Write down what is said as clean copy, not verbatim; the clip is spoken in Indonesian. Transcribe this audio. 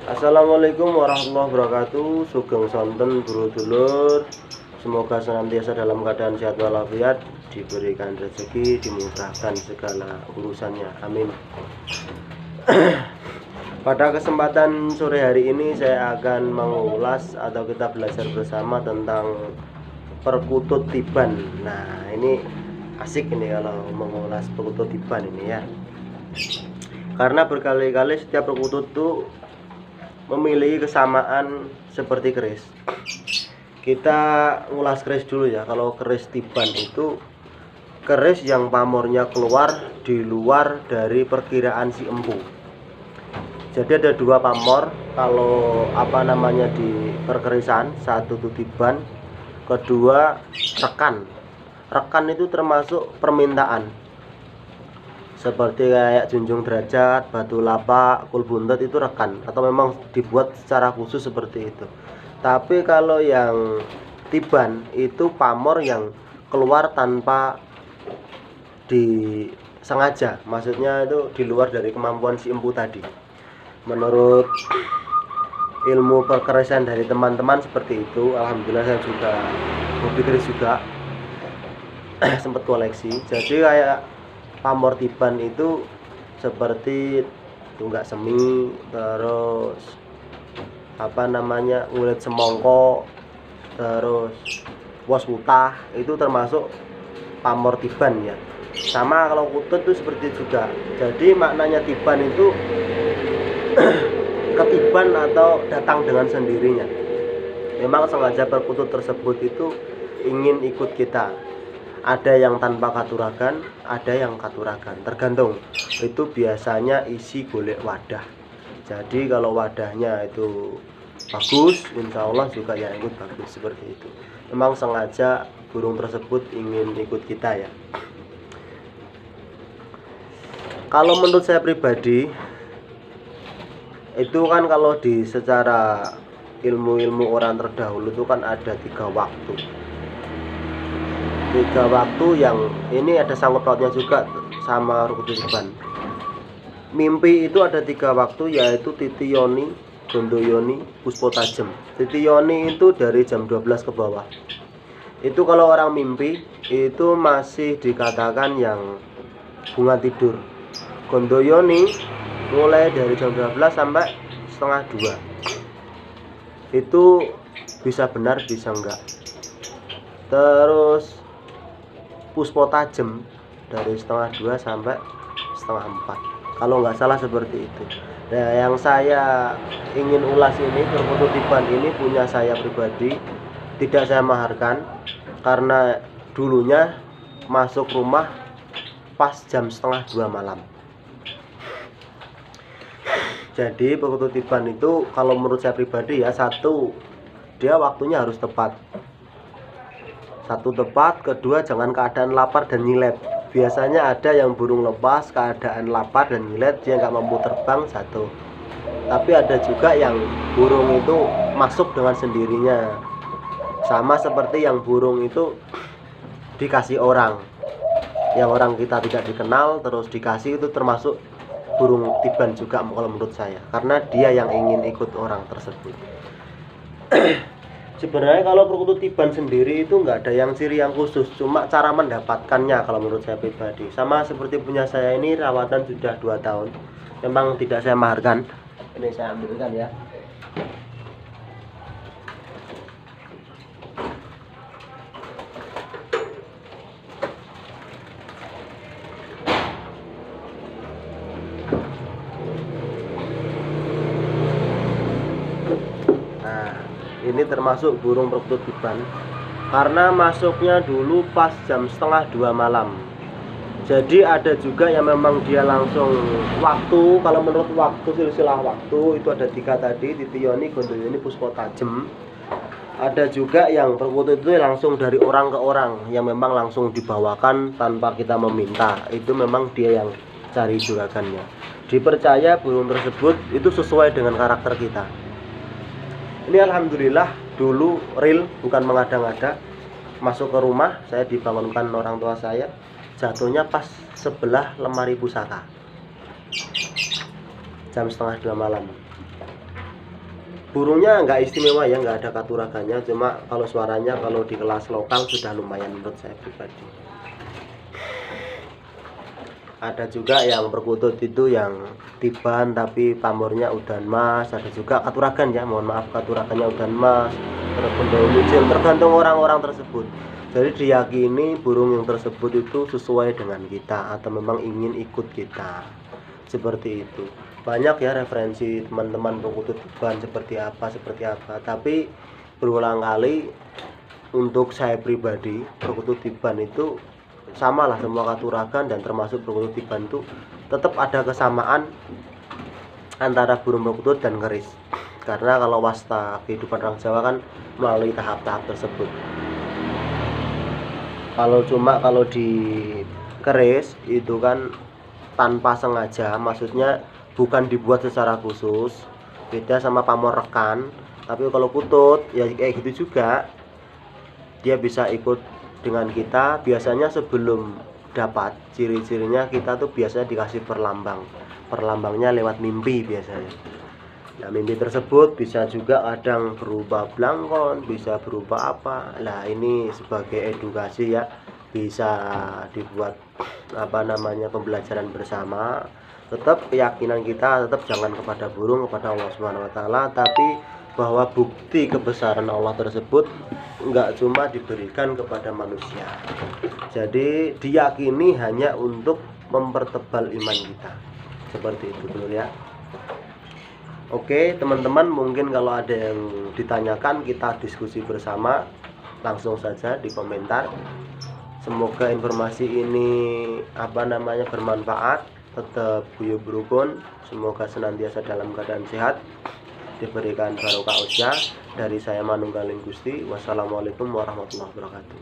Assalamualaikum warahmatullahi wabarakatuh. Sugeng sonten dulur-dulur. Semoga senantiasa dalam keadaan sehat walafiat, diberikan rezeki, dimudahkan segala urusannya. Amin. Pada kesempatan sore hari ini saya akan mengulas atau kita belajar bersama tentang perkutut tiban. Nah, ini asik ini kalau mengulas perkutut tiban ini ya. Karena berkali-kali setiap perkutut itu memiliki kesamaan seperti keris. Kita ngulas keris dulu ya. Kalau keris tiban itu keris yang pamornya keluar di luar dari perkiraan si empu. Jadi ada dua pamor kalau di perkerisan, satu itu tiban, kedua rekan. Rekan itu termasuk permintaan. Seperti kayak junjung derajat, batu lapak, kul buntet itu rekan atau memang dibuat secara khusus seperti itu. Tapi kalau yang tiban itu pamor yang keluar tanpa disengaja, maksudnya itu di luar dari kemampuan si empu tadi. Menurut ilmu perkerisan dari teman-teman seperti itu. Alhamdulillah saya juga hobi keris juga sempat koleksi. Jadi kayak pamor tiban itu seperti tunggak semi, terus ulet semongko, terus wos putah, itu termasuk pamor tiban ya. Sama kalau kutut itu seperti juga. Jadi maknanya tiban itu ketiban atau datang dengan sendirinya. Memang sengaja perkutut tersebut itu ingin ikut kita. Ada yang tanpa katuragan, ada yang katuragan, tergantung. Itu biasanya isi golek wadah. Jadi kalau wadahnya itu bagus, insya Allah juga yang ikut bagus seperti itu. Memang sengaja burung tersebut ingin ikut kita ya. Kalau menurut saya pribadi, itu kan kalau di secara ilmu-ilmu orang terdahulu itu kan ada 3 waktu. 3 waktu yang ini ada sangkut pautnya juga sama perkutut tiban. Mimpi itu ada 3 waktu, yaitu titiyoni, gondoyoni, puspo tajem. Titiyoni itu dari jam 12 ke bawah. Itu kalau orang mimpi itu masih dikatakan yang bunga tidur. Gondoyoni mulai dari jam 12 sampai setengah 2. Itu bisa benar bisa enggak. Terus puspo tajem dari setengah 2 sampai setengah 4, kalau nggak salah seperti itu. Nah, yang saya ingin ulas ini, perkutut tiban ini punya saya pribadi, tidak saya maharkan karena dulunya masuk rumah pas jam setengah 2 malam. Jadi perkutut tiban itu kalau menurut saya pribadi ya, satu, dia waktunya harus tepat. Satu tepat, kedua jangan keadaan lapar dan nyilet. Biasanya ada yang burung lepas keadaan lapar dan nyilet, dia nggak mampu terbang, satu. Tapi ada juga yang burung itu masuk dengan sendirinya. Sama seperti yang burung itu dikasih orang, yang orang kita tidak dikenal terus dikasih, itu termasuk burung tiban juga kalau menurut saya, karena dia yang ingin ikut orang tersebut. Sebenarnya kalau perkutut tiban sendiri itu nggak ada yang ciri yang khusus, cuma cara mendapatkannya kalau menurut saya pribadi. Sama seperti punya saya ini, rawatan sudah 2 tahun. Memang tidak saya maharkan. Ini saya ambilkan ya. Ini termasuk burung perkutut tiban karena masuknya dulu pas jam setengah 2 malam. Jadi ada juga yang memang dia langsung waktu. Kalau menurut waktu, silsilah waktu itu ada 3 tadi, titiyoni, gondoyoni, puspo tajem. Ada juga yang perkutut itu langsung dari orang ke orang, yang memang langsung dibawakan tanpa kita meminta. Itu memang dia yang cari juragannya. Dipercaya burung tersebut itu sesuai dengan karakter kita. Ini alhamdulillah dulu real, bukan mengada-ngada. Masuk ke rumah, saya dibangunkan orang tua saya, jatuhnya pas sebelah lemari pusaka, jam setengah 2 malam. Burungnya nggak istimewa ya, nggak ada katuragannya, cuma kalau suaranya kalau di kelas lokal sudah lumayan menurut saya pribadi. Ada juga yang perkutut itu yang tiban tapi pamornya udan mas, ada juga katuragan ya, mohon maaf katuragannya udan mas, tergantung orang-orang tersebut. Jadi diyakini burung yang tersebut itu sesuai dengan kita atau memang ingin ikut kita, seperti itu. Banyak ya referensi teman-teman perkutut tiban seperti apa, tapi berulang kali untuk saya pribadi perkutut tiban itu sama lah semua katuragan dan termasuk perkutut tiban itu tetap ada kesamaan antara burung perkutut dan keris, karena kalau wasta kehidupan orang Jawa kan melalui tahap-tahap tersebut. Kalau di keris itu kan tanpa sengaja, maksudnya bukan dibuat secara khusus, beda sama pamor rekan. Tapi kalau kutut ya kayak gitu juga, dia bisa ikut dengan kita. Biasanya sebelum dapat ciri-cirinya kita tuh biasanya dikasih perlambangnya lewat mimpi biasanya. Nah, mimpi tersebut bisa juga kadang berupa belangkon, bisa berupa apa. Nah, ini sebagai edukasi ya, bisa dibuat pembelajaran bersama. Tetap keyakinan kita tetap jangan kepada burung, kepada Allah Subhanahu wa taala, tapi bahwa bukti kebesaran Allah tersebut enggak cuma diberikan kepada manusia. Jadi diyakini hanya untuk mempertebal iman kita. Seperti itu dulu ya. Oke teman-teman, mungkin kalau ada yang ditanyakan kita diskusi bersama, langsung saja di komentar. Semoga informasi ini bermanfaat. Tetap guyub rukun, semoga senantiasa dalam keadaan sehat, diberikan barokah usia. Dari saya Manunggaling Gusti. Wassalamualaikum warahmatullahi wabarakatuh.